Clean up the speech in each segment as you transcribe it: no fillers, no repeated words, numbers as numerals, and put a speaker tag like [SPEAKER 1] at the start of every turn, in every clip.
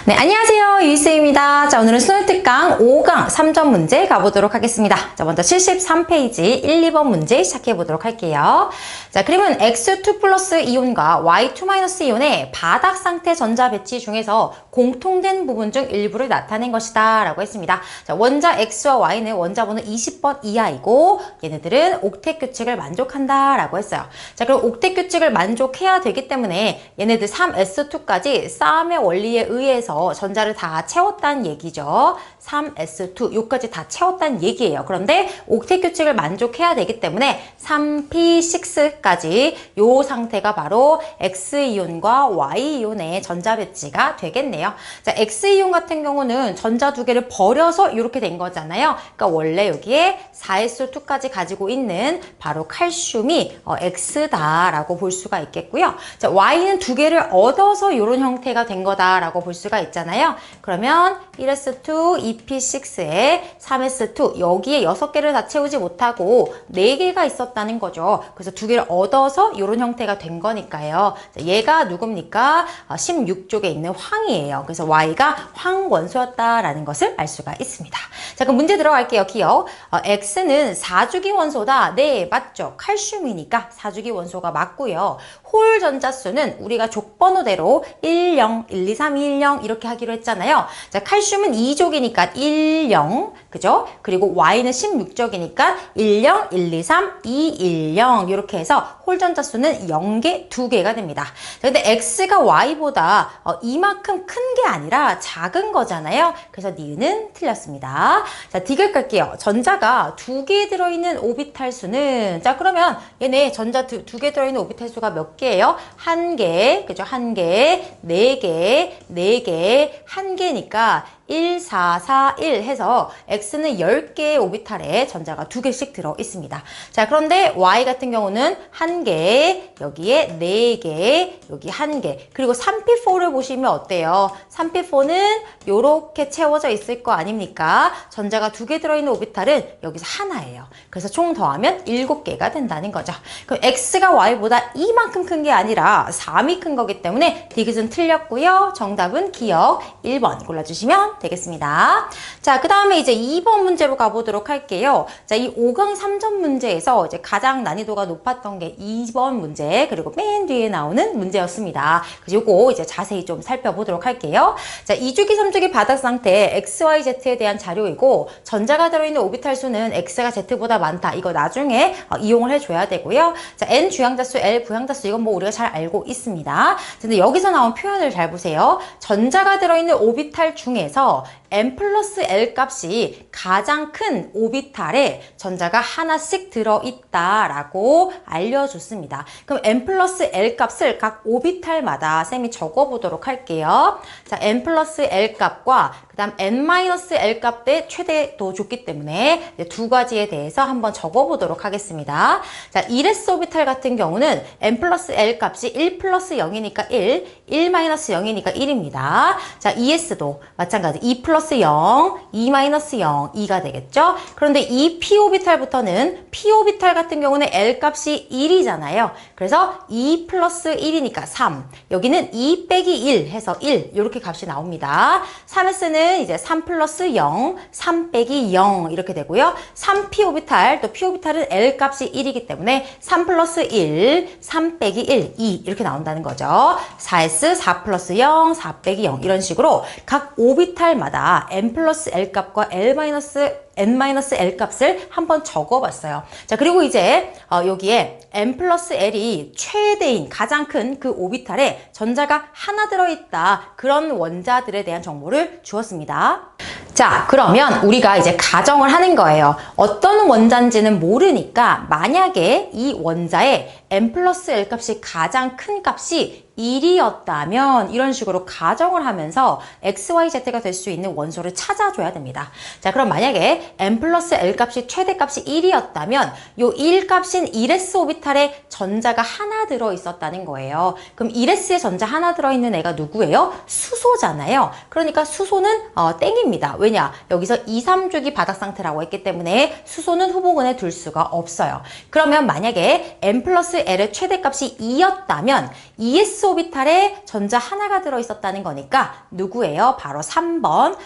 [SPEAKER 1] 네, 안녕하세요. 유희쌤입니다. 자, 오늘은 수능 특강 5강 3점 문제 가보도록 하겠습니다. 자, 먼저 73페이지 1, 2번 문제 시작해보도록 할게요. 자, 그림은 X2 플러스 이온과 Y2 마이너스 이온의 바닥 상태 전자 배치 중에서 공통된 부분 중 일부를 나타낸 것이다 라고 했습니다. 자, 원자 X와 Y는 원자번호 20번 이하이고 얘네들은 옥텟 규칙을 만족한다 라고 했어요. 자, 그럼 옥텟 규칙을 만족해야 되기 때문에 얘네들 3s2까지 싸움의 원리에 의해서 전자를 다 채웠다는 얘기죠. 3s2 요까지 다 채웠다는 얘기예요. 그런데 옥텟 규칙을 만족해야 되기 때문에 3p6까지 요 상태가 바로 X이온과 Y이온의 전자 배치가 되겠네요. 자, X이온 같은 경우는 전자 두 개를 버려서 이렇게 된 거잖아요. 그러니까 원래 여기에 4s2까지 가지고 있는 바로 칼슘이 X다라고 볼 수가 있겠고요. 자, Y는 두 개를 얻어서 이런 형태가 된 거다라고 볼 수가 있잖아요. 그러면 1s2, 2p6에 3s2 여기에 6개를 다 채우지 못하고 4개가 있었다는 거죠. 그래서 두 개를 얻어서 이런 형태가 된 거니까요. 자, 얘가 누굽니까? 16쪽에 있는 황이에요. 그래서 Y가 황원소였다라는 것을 알 수가 있습니다. 자, 그럼 문제 들어갈게요. 기억. X는 4주기 원소다. 네, 맞죠. 칼슘이니까 4주기 원소가 맞고요. 홀 전자수는 우리가 족번호대로 1, 0, 1, 2, 3, 2, 1, 0 이렇게 하기로 했잖아요. 자, 칼슘은 2족이니까 1, 0, 그죠? 그리고 Y는 16족이니까 1, 0, 1, 2, 3, 2, 1, 0 이렇게 해서 홀 전자수는 0개, 2개가 됩니다. 자, 근데 X가 Y보다 이만큼 큰 게 아니라 작은 거잖아요. 그래서 니은은 틀렸습니다. 자, 디귿 갈게요. 전자가 2개 들어있는 오비탈 수는 자, 그러면 얘네 전자 두 개 들어있는 오비탈 수가 몇 개예요? 1개, 그죠? 1개, 4개, 4개, 1개니까 1, 4, 4, 1 해서 X는 10개의 오비탈에 전자가 2개씩 들어 있습니다. 자, 그런데 Y 같은 경우는 1개, 여기에 4개, 여기 1개, 그리고 3p4를 보시면 어때요? 3p4는 이렇게 채워져 있을 거 아닙니까? 전자가 2개 들어있는 오비탈은 여기서 하나예요. 그래서 총 더하면 7개가 된다는 거죠. 그럼 X가 Y보다 이만큼 큰 게 아니라 3이 큰 거기 때문에 디귿은 틀렸고요. 정답은 기억 1번 골라주시면 되겠습니다. 자, 그 다음에 이제 2번 문제로 가보도록 할게요. 자, 이 5강 3점 문제에서 이제 가장 난이도가 높았던 게 2번 문제, 그리고 맨 뒤에 나오는 문제였습니다. 그래서 요거 이제 자세히 좀 살펴보도록 할게요. 자, 2주기, 3주기 바닥 상태 XYZ에 대한 자료이고, 전자가 들어있는 오비탈 수는 X가 Z보다 많다. 이거 나중에 이용을 해줘야 되고요. 자, N 주향자수, L 부향자수, 이건 뭐 우리가 잘 알고 있습니다. 근데 여기서 나온 표현을 잘 보세요. 전자가 들어있는 오비탈 중에서 n 플러스 L 값이 가장 큰 오비탈에 전자가 하나씩 들어있다라고 알려줬습니다. 그럼 n 플러스 L 값을 각 오비탈마다 쌤이 적어보도록 할게요. 자, n 플러스 L 값과 그 다음 n 마이너스 L 값의 최대도 줬기 때문에 두 가지에 대해서 한번 적어보도록 하겠습니다. 자, 1s 오비탈 같은 경우는 n 플러스 L 값이 1 플러스 0이니까 1, 1 마이너스 0이니까 1입니다. 자, 2s도 마찬가지 2 플러스 0, 2 마이너스 0, 2가 되겠죠? 그런데 이 p 오비탈부터는 p 오비탈 같은 경우는 L 값이 1이잖아요. 그래서 2 플러스 1이니까 3. 여기는 2 빼기 1 해서 1 이렇게 값이 나옵니다. 3s는 이제 3 플러스 0, 3 빼기 0 이렇게 되고요. 3p 오비탈, 또 p 오비탈은 L 값이 1이기 때문에 3 플러스 1, 3 빼기 1, 2 이렇게 나온다는 거죠. 4s, 4 플러스 0, 4 빼기 0 이런 식으로 각 오비탈마다 n 플러스 L 값과 n-L 값을 한번 적어봤어요. 자, 그리고 이제 여기에 n 플러스 L이 최대인 가장 큰 그 오비탈에 전자가 하나 들어있다. 그런 원자들에 대한 정보를 주었습니다. 자, 그러면 우리가 이제 가정을 하는 거예요. 어떤 원자인지는 모르니까 만약에 이 원자의 n 플러스 L 값이 가장 큰 값이 1이었다면 이런 식으로 가정을 하면서 XYZ가 될 수 있는 원소를 찾아줘야 됩니다. 자, 그럼 만약에 n 플러스 L 값이 최대값이 1이었다면 요 1 값인 1s 오비탈에 전자가 하나 들어있었다는 거예요. 그럼 1s에 전자 하나 들어있는 애가 누구예요? 수소잖아요. 그러니까 수소는 땡입니다. 왜냐? 여기서 2, 3주기 바닥 상태라고 했기 때문에 수소는 후보군에 둘 수가 없어요. 그러면 만약에 n 플러스 L의 최대값이 2였다면 2s s 오비탈에 전자 하나가 들어있었다는 거니까 누구예요? 바로 3번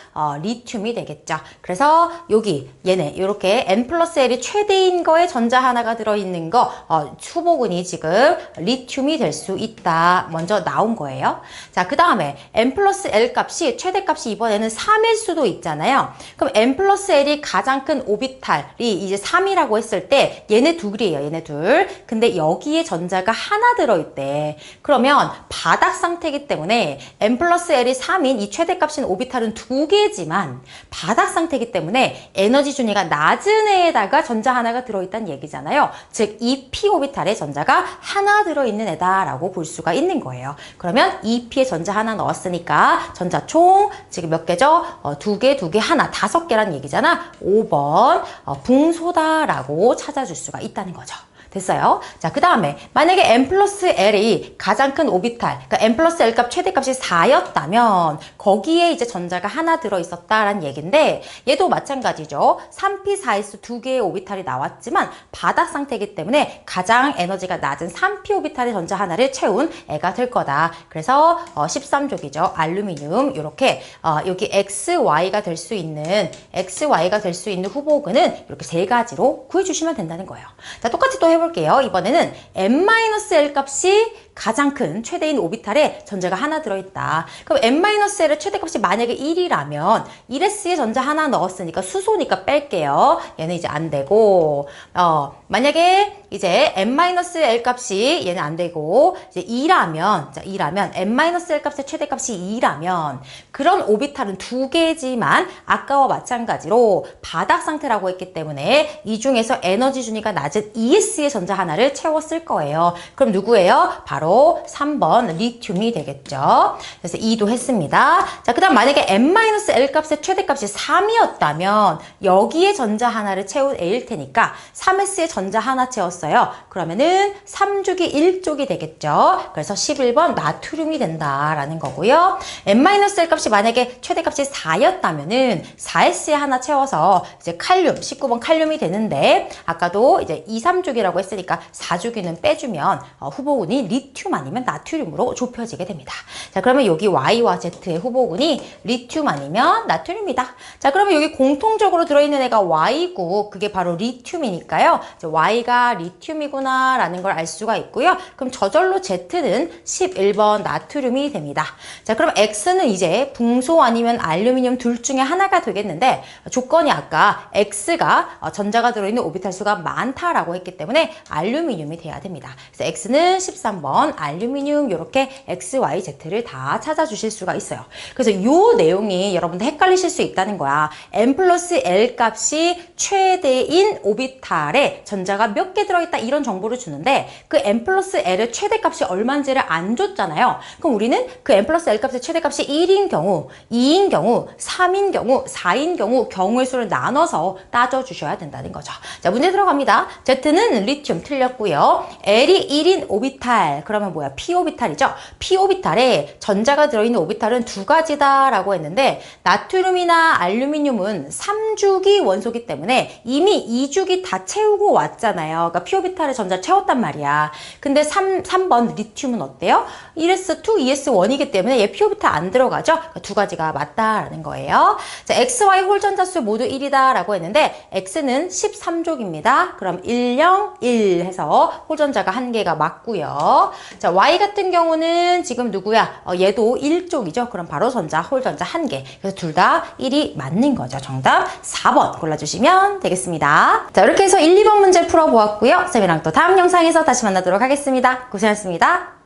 [SPEAKER 1] 리튬이 되겠죠. 그래서 여기 얘네 이렇게 n 플러스 L이 최대인 거에 전자 하나가 들어있는 거 후보군이 지금 리튬이 될 수 있다. 먼저 나온 거예요. 자, 그 다음에 n 플러스 L 값이 최대값이 이번에는 3일 수도 있잖아요. 그럼 n 플러스 L이 가장 큰 오비탈이 이제 3이라고 했을 때 얘네 둘이에요. 얘네 둘. 근데 여기에 전자가 하나 들어있대. 그러면 바닥 상태이기 때문에 n 플러스 L이 3인 이 최대값인 오비탈은 2개지만 바닥 상태이기 때문에 에너지 준위가 낮은 애에다가 전자 하나가 들어있다는 얘기잖아요. 즉, 이 p 오비탈에 전자가 하나 들어있는 애다라고 볼 수가 있는 거예요. 그러면 이 p에 전자 하나 넣었으니까 전자 총 지금 몇 개죠? 2개, 2개, 하나, 5개란 얘기잖아. 5번 붕소다라고 찾아줄 수가 있다는 거죠. 됐어요? 자, 그 다음에 만약에 n 플러스 L이 가장 큰 오비탈, 그러니까 n 플러스 L 값 최대값이 4였다면 거기에 이제 전자가 하나 들어있었다라는 얘기인데 얘도 마찬가지죠. 3p, 4s 2개의 오비탈이 나왔지만 바닥 상태이기 때문에 가장 에너지가 낮은 3p 오비탈의 전자 하나를 채운 애가 될 거다. 그래서 13족이죠. 알루미늄 이렇게 여기 XY가 될 수 있는 후보군은 이렇게 3가지로 구해주시면 된다는 거예요. 자, 똑같이 또 해볼게요. 이번에는 n-L 값이 가장 큰 최대인 오비탈에 전자가 하나 들어있다. 그럼 n-L의 최대값이 만약에 1이라면 1s에 전자 하나 넣었으니까 수소니까 뺄게요. 얘는 이제 안 되고 만약에 이제 n-L 값이 얘는 안 되고 이제 2라면 n-L 값의 최대값이 2라면 그런 오비탈은 2개지만 아까와 마찬가지로 바닥 상태라고 했기 때문에 이 중에서 에너지 준위가 낮은 ES의 전자 하나를 채웠을 거예요. 그럼 누구예요? 바로 3번 리튬이 되겠죠. 그래서 2도 했습니다. 자, 그 다음 만약에 n-L 값의 최대값이 3이었다면 여기에 전자 하나를 채운 A일 테니까 3s의 전자 하나 채웠어요. 그러면은 3족이 1족이 되겠죠. 그래서 11번 나트륨이 된다라는 거고요. n-L 값이 만약에 최대값이 4였다면은 4s에 하나 채워서 이제 칼륨, 19번 칼륨이 되는데 아까도 이제 2, 3족이라고 했으니까 4족이는 빼주면 후보군이 리튬 아니면 나트륨으로 좁혀지게 됩니다. 자, 그러면 여기 Y와 Z의 후보군이 리튬 아니면 나트륨이다. 자, 그러면 여기 공통적으로 들어있는 애가 Y고 그게 바로 리튬이니까요. Y가 리튬이구나 라는 걸 알 수가 있고요. 그럼 저절로 Z는 11번 나트륨이 됩니다. 자, 그럼 X는 이제 붕소 아니면 알루미늄 둘 중에 하나가 되겠는데 조건이 아까 X가 전자가 들어있는 오비탈 수가 많다라고 했기 때문에 알루미늄이 돼야 됩니다. 그래서 X는 13번 알루미늄 이렇게 X, Y, Z를 다 찾아주실 수가 있어요. 그래서 이 내용이 여러분들 헷갈리실 수 있다는 거야. n 플러스 L 값이 최대인 오비탈에 전자가 몇 개 들어있다 이런 정보를 주는데 그 n 플러스 L의 최대값이 얼마인지를 안 줬잖아요. 그럼 우리는 그 n 플러스 L 값의 최대값이 1인 경우, 2인 경우, 3인 경우, 4인 경우 경우의 수를 나눠서 따져주셔야 된다는 거죠. 자, 문제 들어갑니다. Z는 리튬 틀렸고요. L이 1인 오비탈 그러면 뭐야? p 오비탈이죠. p 오비탈에 전자가 들어있는 오비탈은 2가지다 라고 했는데 나트륨이나 알루미늄은 3주기 원소기 때문에 이미 2주기 다 채우고 왔잖아요. 그러니까 p 오비탈에 전자 채웠단 말이야. 근데 3번 리튬은 어때요? 1s2, 2s1이기 때문에 얘 p 오비탈 안 들어가죠. 그러니까 2가지가 맞다라는 거예요. 자, x, y 홀 전자수 모두 1이다 라고 했는데 x는 13족입니다. 그럼 1, 0, 1 해서 홀 전자가 1개가 맞고요. 자, Y 같은 경우는 지금 누구야? 얘도 1족이죠. 그럼 바로 전자, 홀 전자 1개. 그래서 둘 다 1이 맞는 거죠. 정답 4번 골라주시면 되겠습니다. 자, 이렇게 해서 1, 2번 문제 풀어보았고요. 쌤이랑 또 다음 영상에서 다시 만나도록 하겠습니다. 고생하셨습니다.